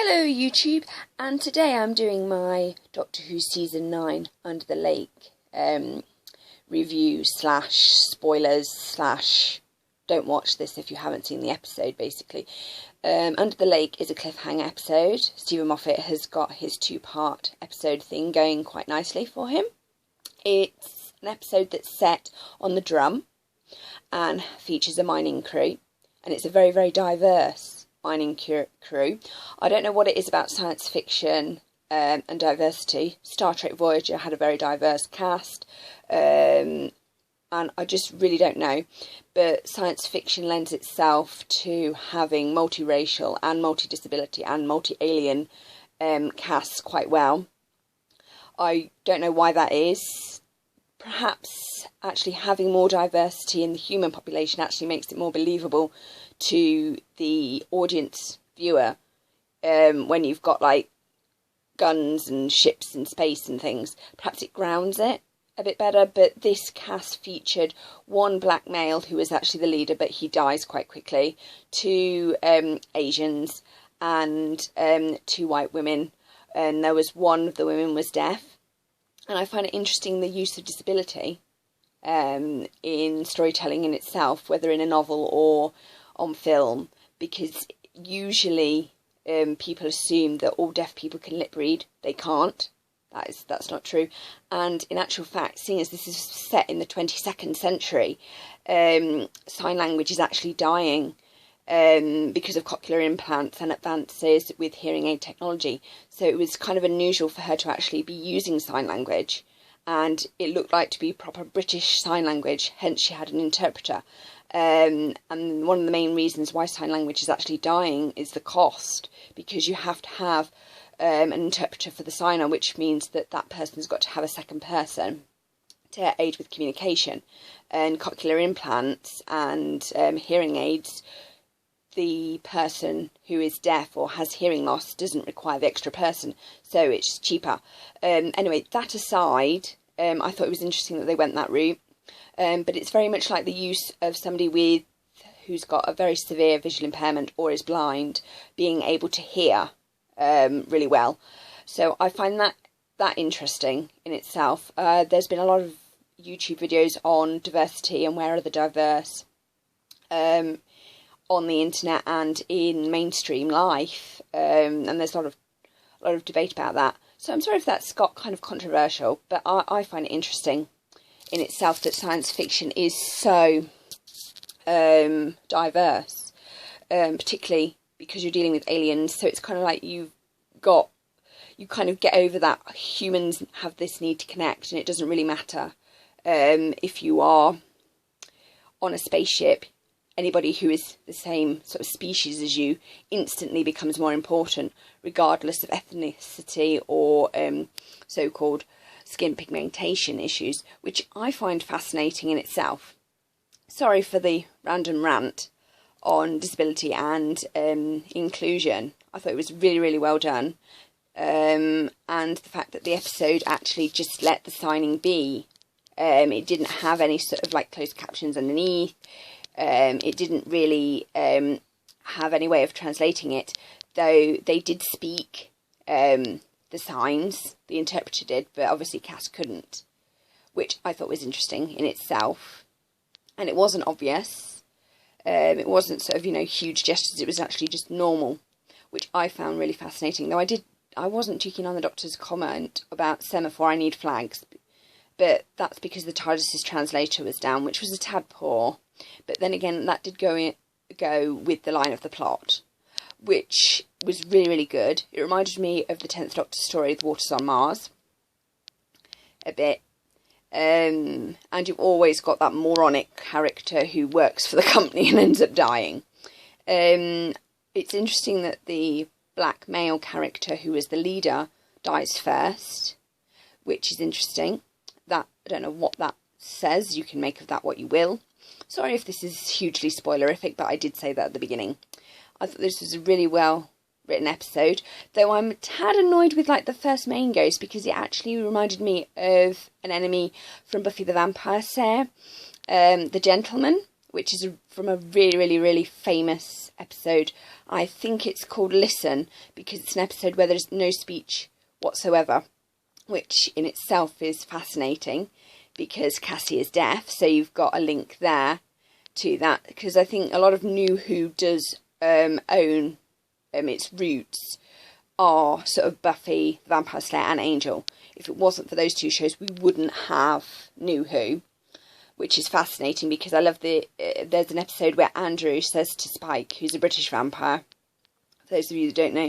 Hello YouTube, and today I'm doing my Doctor Who Season 9 Under the Lake review slash spoilers slash don't watch this if you haven't seen the episode basically. Under the Lake is a cliffhanger episode. Stephen Moffat has got his two-part episode thing going quite nicely for him. It's an episode that's set on the Drum and features a mining crew, and it's a very, very diverse mining crew. I don't know what it is about science fiction and diversity. Star Trek Voyager had a very diverse cast, and I just really don't know. But science fiction lends itself to having multiracial and multi-disability and multi-alien casts quite well. I don't know why that is. Perhaps actually having more diversity in the human population actually makes it more believable to the audience viewer when you've got like guns and ships and space and things. Perhaps it grounds it a bit better, but this cast featured one black male who was actually the leader, but he dies quite quickly, two Asians and two white women, and there was one of the women was deaf. And I find it interesting the use of disability in storytelling in itself, whether in a novel or on film, because usually people assume that all deaf people can lip read. They can't. That's not true. And in actual fact, seeing as this is set in the 22nd century, sign language is actually dying because of cochlear implants and advances with hearing aid technology. So it was kind of unusual for her to actually be using sign language, and it looked like to be proper British sign language, hence she had an interpreter. And one of the main reasons why sign language is actually dying is the cost, because you have to have an interpreter for the signer, which means that that person's got to have a second person to aid with communication. And cochlear implants and hearing aids, the person who is deaf or has hearing loss doesn't require the extra person, so it's cheaper. Anyway, that aside, I thought it was interesting that they went that route. But it's very much like the use of somebody who's got a very severe visual impairment or is blind being able to hear really well. So I find that interesting in itself. There's been a lot of YouTube videos on diversity and where are the diverse on the internet and in mainstream life, and there's a lot of debate about that. So I'm sorry if that's got kind of controversial, but I find it interesting in itself that science fiction is so diverse, particularly because you're dealing with aliens. So it's kind of like you kind of get over that humans have this need to connect, and it doesn't really matter if you are on a spaceship. Anybody who is the same sort of species as you instantly becomes more important, regardless of ethnicity or so-called skin pigmentation issues, which I find fascinating in itself. Sorry for the random rant on disability and inclusion. I thought it was really, really well done. And the fact that the episode actually just let the signing be. It didn't have any sort of like closed captions underneath. It didn't really have any way of translating it, though they did speak the signs, the interpreter did, but obviously Cass couldn't, which I thought was interesting in itself. And it wasn't obvious. It wasn't sort of, huge gestures. It was actually just normal, which I found really fascinating. Though I wasn't too keen on the Doctor's comment about semaphore, I need flags, but that's because the TARDIS's translator was down, which was a tad poor. But then again, that did go with the line of the plot, which was really, really good. It reminded me of the 10th Doctor story, The Waters on Mars, a bit. And you've always got that moronic character who works for the company and ends up dying. It's interesting that the black male character who is the leader dies first, which is interesting. I don't know what that says. You can make of that what you will. Sorry if this is hugely spoilerific, but I did say that at the beginning. I thought this was a really well written episode, though I'm a tad annoyed with like the first main ghost, because it actually reminded me of an enemy from Buffy the Vampire Slayer, the Gentleman. which is from a really famous episode. I think it's called Listen, because it's an episode where there's no speech whatsoever, which in itself is fascinating because Cassie is deaf, so you've got a link there to that, because I think a lot of New Who does own its roots are sort of Buffy, Vampire Slayer and Angel. If it wasn't for those two shows, we wouldn't have New Who, which is fascinating because I love there's an episode where Andrew says to Spike, who's a British vampire, for those of you that don't know,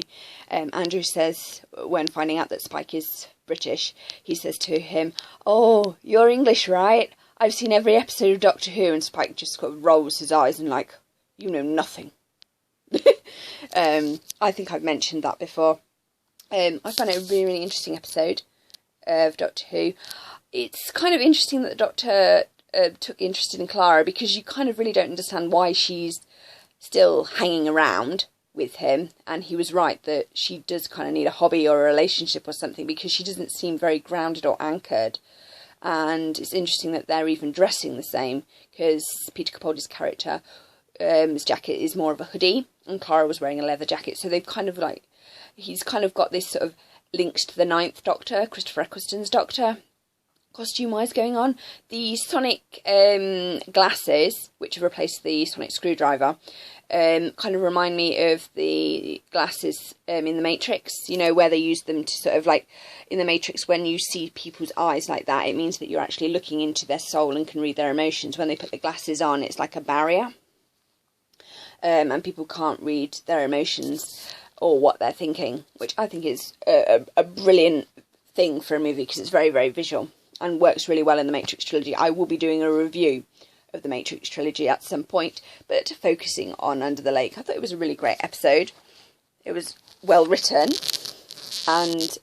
Andrew says, when finding out that Spike is British, he says to him, "Oh, you're English, right? I've seen every episode of Doctor Who," and Spike just sort of rolls his eyes and like, "You know nothing." I think I've mentioned that before. I found it a really interesting episode of Doctor Who. It's kind of interesting that the Doctor took interest in Clara, because you kind of really don't understand why she's still hanging around with him, and he was right that she does kind of need a hobby or a relationship or something, because she doesn't seem very grounded or anchored. And it's interesting that they're even dressing the same, because Peter Capaldi's character, his jacket is more of a hoodie, and Clara was wearing a leather jacket, so they've kind of like, he's kind of got this sort of links to the Ninth Doctor, Christopher Eccleston's Doctor, costume-wise going on. The sonic glasses, which have replaced the sonic screwdriver, kind of remind me of the glasses in The Matrix, you know, where they use them to sort of like, in The Matrix, when you see people's eyes like that, it means that you're actually looking into their soul and can read their emotions. When they put the glasses on, it's like a barrier, and people can't read their emotions or what they're thinking, which I think is a brilliant thing for a movie, because it's very visual and works really well in the Matrix trilogy. I will be doing a review of the Matrix trilogy at some point, but focusing on Under the Lake. I thought it was a really great episode. It was well written, and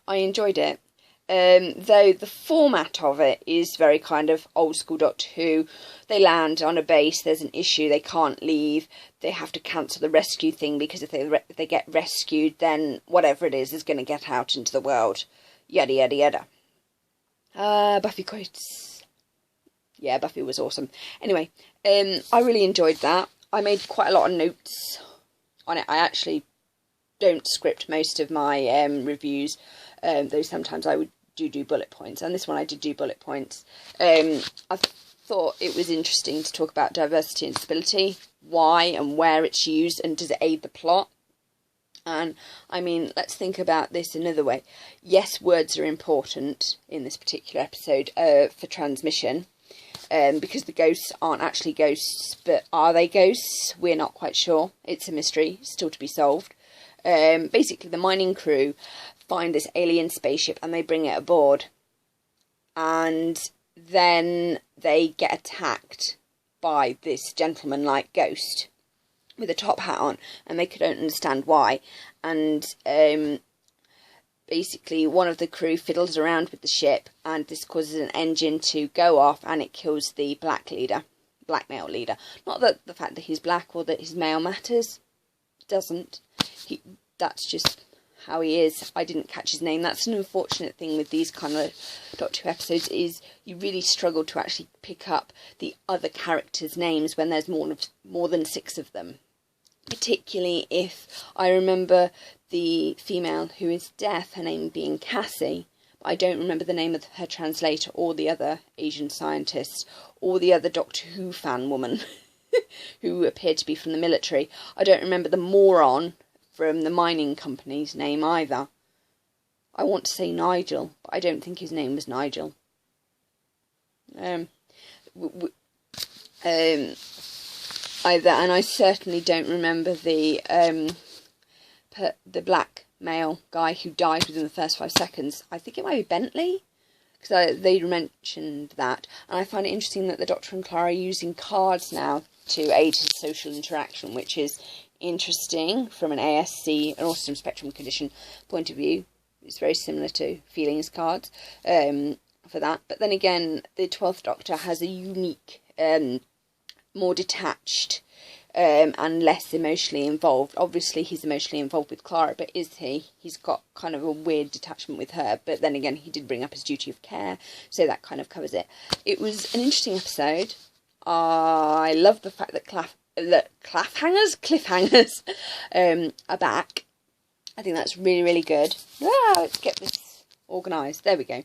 I enjoyed it. Though the format of it is very kind of old school Doctor Who. They land on a base, there's an issue, they can't leave, they have to cancel the rescue thing, because if they get rescued, then whatever it is going to get out into the world. Yada yada yada. Buffy quotes. Yeah, Buffy was awesome. Anyway, I really enjoyed that. I made quite a lot of notes on it. I actually don't script most of my reviews, though sometimes I would do bullet points, and this one I did do bullet points. I thought it was interesting to talk about diversity and disability, why and where it's used, and does it aid the plot. And I mean, let's think about this another way. Yes, words are important in this particular episode for transmission, because the ghosts aren't actually ghosts, but are they ghosts? We're not quite sure. It's a mystery, still to be solved. Basically, the mining crew find this alien spaceship and they bring it aboard, and then they get attacked by this gentleman-like ghost with a top hat on, and they couldn't understand why. And basically one of the crew fiddles around with the ship, and this causes an engine to go off, and it kills the black male leader. Not that the fact that he's black or that his male matters, doesn't. That's just how he is. I didn't catch his name. That's an unfortunate thing with these kind of Doctor Who episodes, is you really struggle to actually pick up the other characters' names when there's more than 6 of them. Particularly if I remember the female who is deaf, her name being Cassie, but I don't remember the name of her translator or the other Asian scientist or the other Doctor Who fan woman who appeared to be from the military. I don't remember the moron from the mining company's name either. I want to say Nigel, but I don't think his name was Nigel. Either, and I certainly don't remember the black male guy who died within the first 5 seconds. I think it might be Bentley, because they mentioned that. And I find it interesting that the Doctor and Clara are using cards now to aid his social interaction, which is interesting from an ASC, an autism spectrum condition point of view. It's very similar to feelings cards for that. But then again, the 12th Doctor has a unique, more detached and less emotionally involved. Obviously, he's emotionally involved with Clara, but is he? He's got kind of a weird detachment with her, but then again, he did bring up his duty of care, so that kind of covers it. It was an interesting episode. I love the fact that cliffhangers are back. I think that's really, really good. Let's get this organised. There we go.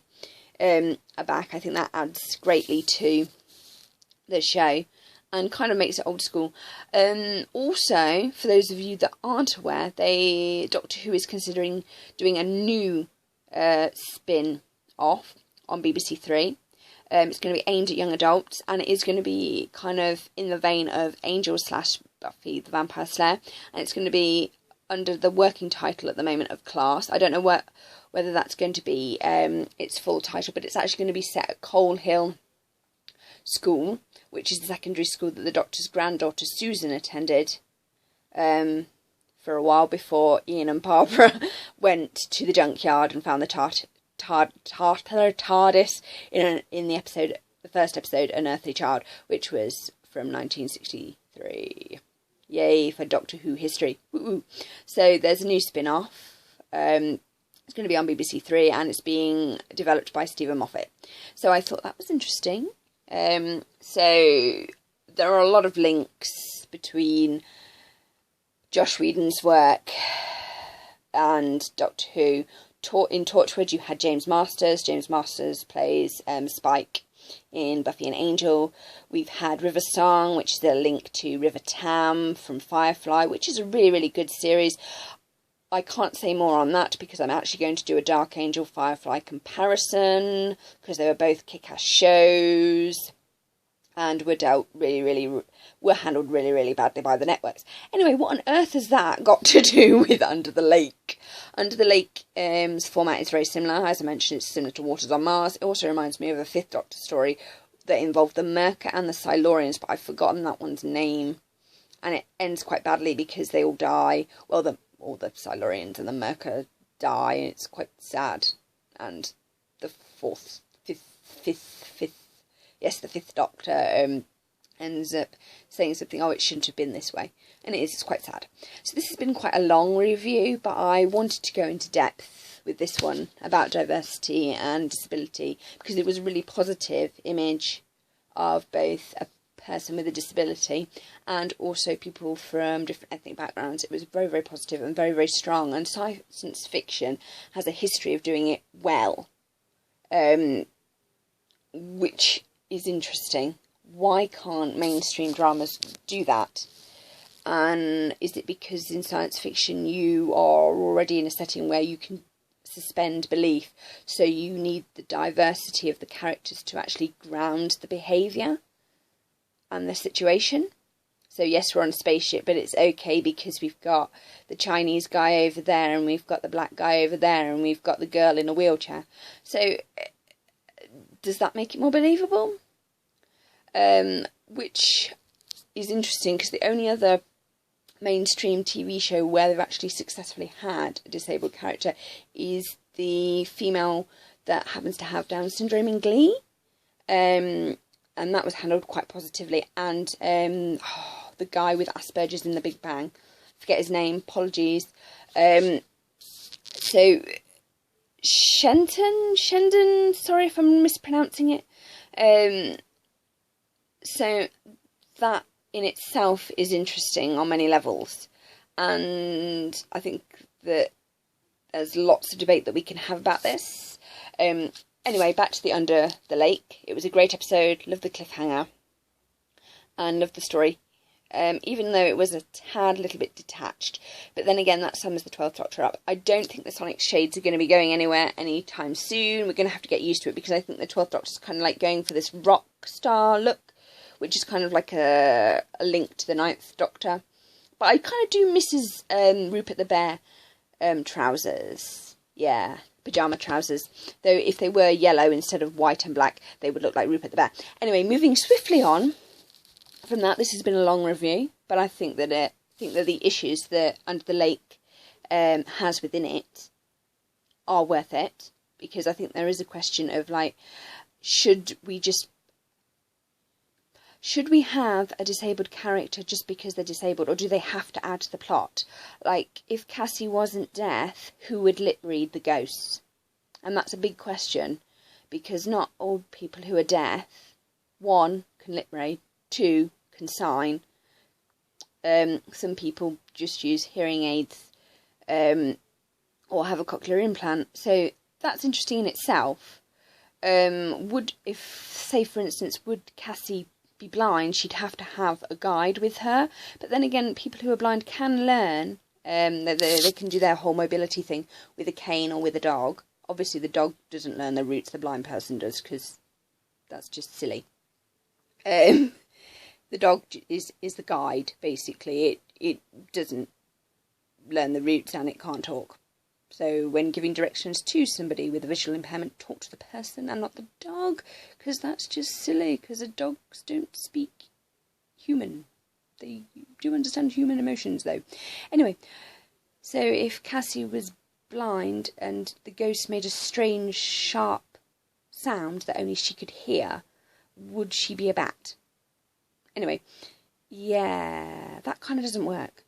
Are back. I think that adds greatly to the show and kind of makes it old school. Also, for those of you that aren't aware, Doctor Who is considering doing a new spin-off on BBC Three. It's going to be aimed at young adults, and it is going to be kind of in the vein of Angel / Buffy the Vampire Slayer, and it's going to be under the working title at the moment of Class. I don't know whether that's going to be its full title, but it's actually going to be set at Coal Hill School, which is the secondary school that the Doctor's granddaughter Susan attended for a while before Ian and Barbara went to the junkyard and found the TARDIS in the first episode, Unearthly Child, which was from 1963. Yay for Doctor Who history. Woo-woo. So there's a new spin-off. It's going to be on BBC Three, and it's being developed by Stephen Moffat. So I thought that was interesting. So there are a lot of links between Joss Whedon's work and Doctor Who. In Torchwood, you had James Masters. James Masters plays Spike in Buffy and Angel. We've had River Song, which is a link to River Tam from Firefly, which is a really, really good series. I can't say more on that because I'm actually going to do a Dark Angel Firefly comparison, because they were both kick-ass shows and were handled really, really badly by the networks. Anyway, what on earth has that got to do with Under the Lake? Under the Lake's format is very similar. As I mentioned, it's similar to Waters on Mars. It also reminds me of a Fifth Doctor story that involved the Merca and the Silurians, but I've forgotten that one's name. And it ends quite badly because they all die. Well, all the Silurians and the Merca die, and it's quite sad. And the Fifth Doctor ends up saying something, it shouldn't have been this way. And it's quite sad. So this has been quite a long review, but I wanted to go into depth with this one about diversity and disability, because it was a really positive image of both a person with a disability and also people from different ethnic backgrounds. It was very, very positive and very, very strong, and science fiction has a history of doing it well, which is interesting. Why can't mainstream dramas do that? And is it because in science fiction you are already in a setting where you can suspend belief, so you need the diversity of the characters to actually ground the behaviour and the situation? So yes, we're on a spaceship, but it's okay because we've got the Chinese guy over there, and we've got the black guy over there, and we've got the girl in a wheelchair. So does that make it more believable? Which is interesting, because the only other mainstream TV show where they've actually successfully had a disabled character is the female that happens to have Down syndrome in Glee. And that was handled quite positively. And the guy with Asperger's in The Big Bang, forget his name, apologies. So Shendon, sorry if I'm mispronouncing it. So that in itself is interesting on many levels, and I think that there's lots of debate that we can have about this. Anyway, back to the Under the Lake. It was a great episode, loved the cliffhanger, and loved the story, even though it was a tad little bit detached. But then again, that sums the 12th Doctor up. I don't think the Sonic Shades are going to be going anywhere anytime soon. We're going to have to get used to it, because I think the 12th Doctor's kind of like going for this rock star look, which is kind of like a link to the 9th Doctor. But I kind of do miss his Rupert the Bear trousers. Yeah, pyjama trousers. Though if they were yellow instead of white and black, they would look like Rupert the Bear. Anyway, moving swiftly on from that, this has been a long review, but I think that the issues that Under the Lake has within it are worth it, because I think there is a question of, like, should should we have a disabled character just because they're disabled, or do they have to add to the plot? Like, if Cassie wasn't deaf, who would lip read the ghosts? And that's a big question, because not all people who are deaf, 1, can lip read, 2, can sign. Some people just use hearing aids, or have a cochlear implant. So that's interesting in itself. Say for instance, would Cassie be blind, she'd have to have a guide with her. But then again, people who are blind can learn. They can do their whole mobility thing with a cane or with a dog. Obviously, the dog doesn't learn the routes, the blind person does, because that's just silly. The dog is the guide, basically. It doesn't learn the routes and it can't talk. So when giving directions to somebody with a visual impairment, talk to the person and not the dog, because that's just silly, because the dogs don't speak human. They do understand human emotions, though. Anyway, so if Cassie was blind and the ghost made a strange, sharp sound that only she could hear, would she be a bat? Anyway, yeah, that kind of doesn't work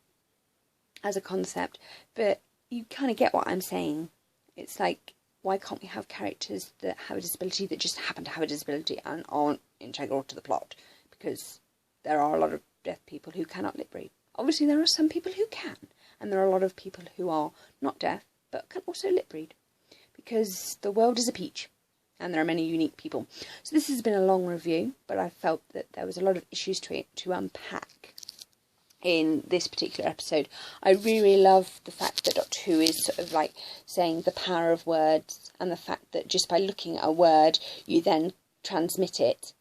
as a concept, but you kind of get what I'm saying. It's like, why can't we have characters that have a disability that just happen to have a disability and aren't integral to the plot? Because there are a lot of deaf people who cannot lip read. Obviously, there are some people who can, and there are a lot of people who are not deaf but can also lip read, because the world is a peach and there are many unique people. So this has been a long review, but I felt that there was a lot of issues to it to unpack in this particular episode. I really love the fact that Doctor Who is sort of like saying the power of words, and the fact that just by looking at a word you then transmit it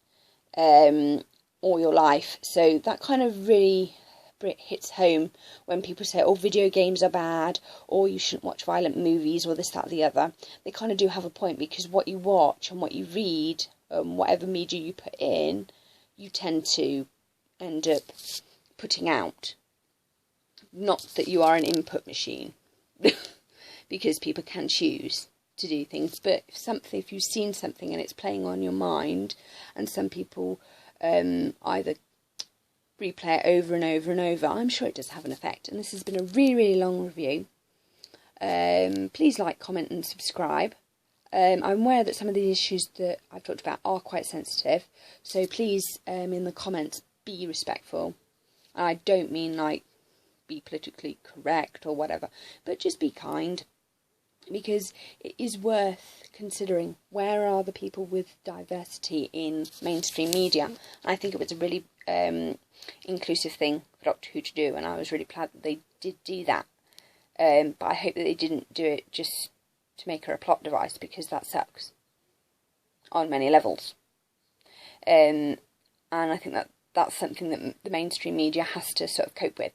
all your life. So that kind of really hits home when people say, oh, video games are bad, or you shouldn't watch violent movies, or this, that, or the other. They kind of do have a point, because what you watch and what you read, whatever media you put in, you tend to end up putting out. Not that you are an input machine, because people can choose to do things, but if you've seen something and it's playing on your mind, and some people either replay it over and over and over, I'm sure it does have an effect. And this has been a really, really long review. Please like, comment and subscribe. I'm aware that some of the issues that I've talked about are quite sensitive, so please, in the comments, be respectful. I don't mean like be politically correct or whatever, but just be kind, because it is worth considering where are the people with diversity in mainstream media. And I think it was a really inclusive thing for Doctor Who to do, and I was really glad that they did do that. But I hope that they didn't do it just to make her a plot device, because that sucks on many levels. And I think that that's something that the mainstream media has to sort of cope with.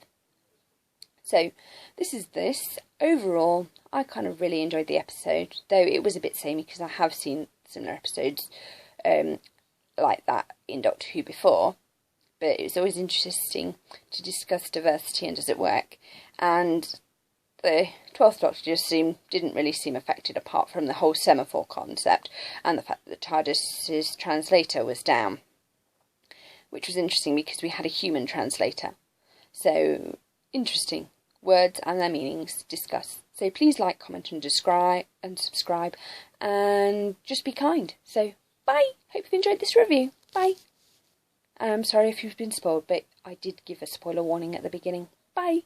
So this is this. Overall, I kind of really enjoyed the episode, though it was a bit samey, because I have seen similar episodes like that in Doctor Who before. But it was always interesting to discuss diversity and does it work. And the 12th Doctor just didn't really seem affected, apart from the whole semaphore concept and the fact that the TARDIS's translator was down, which was interesting because we had a human translator. So, interesting. Words and their meanings discussed. So please like, comment and subscribe, and just be kind. So, bye! Hope you've enjoyed this review. Bye! And I'm sorry if you've been spoiled, but I did give a spoiler warning at the beginning. Bye!